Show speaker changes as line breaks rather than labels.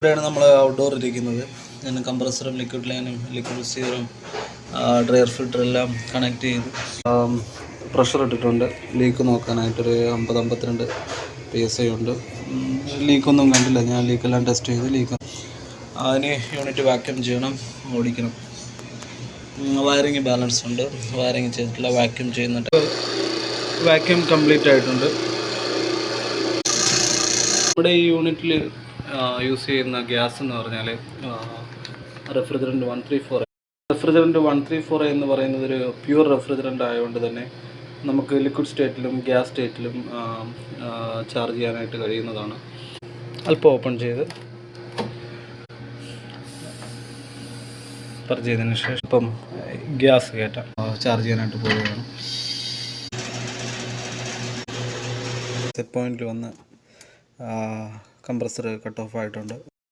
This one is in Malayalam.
ഇവിടെയാണ് നമ്മൾ ഔട്ട്ഡോർ ഇരിക്കുന്നത്. ഞാൻ കംപ്രസറും ലിക്വിഡ് ലൈനും ലിക്വിഡ് റിസീവറും ഡ്രയർ ഫിൽറ്ററും എല്ലാം കണക്ട് ചെയ്ത് പ്രഷർ ഇട്ടിട്ടുണ്ട്. ലീക്ക് നോക്കാനായിട്ടൊരു 50-52 PSI ഉണ്ട്. ലീക്കൊന്നും കണ്ടില്ല. ഞാൻ ലീക്കെല്ലാം ടെസ്റ്റ് ചെയ്ത് ലീക്ക് അതിന് യൂണിറ്റ് വാക്യൂം ചെയ്യണം, ഓടിക്കണം. വയറിങ് ബാലൻസ് ഉണ്ട്, വയറിങ് ചെയ്തിട്ടില്ല, വാക്യൂം ചെയ്യുന്നുണ്ട്. വാക്യൂം കംപ്ലീറ്റ് ആയിട്ടുണ്ട്. നമ്മുടെ ഈ യൂണിറ്റിൽ യൂസ് ചെയ്യുന്ന ഗ്യാസ് എന്ന് പറഞ്ഞാൽ റെഫ്രിജറൻറ്റ് 134 എന്ന് പറയുന്നത് ഒരു പ്യൂർ റെഫ്രിജറൻ്റ് ആയതുകൊണ്ട് തന്നെ നമുക്ക് ലിക്വിഡ് സ്റ്റേറ്റിലും ഗ്യാസ് സ്റ്റേറ്റിലും ചാർജ് ചെയ്യാനായിട്ട് കഴിയുന്നതാണ്. അല്പം ഓപ്പൺ ചെയ്ത് പർച്ച് ചെയ്തതിന് ശേഷം ഇപ്പം ഗ്യാസ് കയറ്റാം. ചാർജ് ചെയ്യാനായിട്ട് പോവുകയാണ്. സെറ്റ് പോയിന്റിൽ വന്ന് കംപ്രസർ കട്ട് ഓഫ് ആയിട്ടുണ്ട്.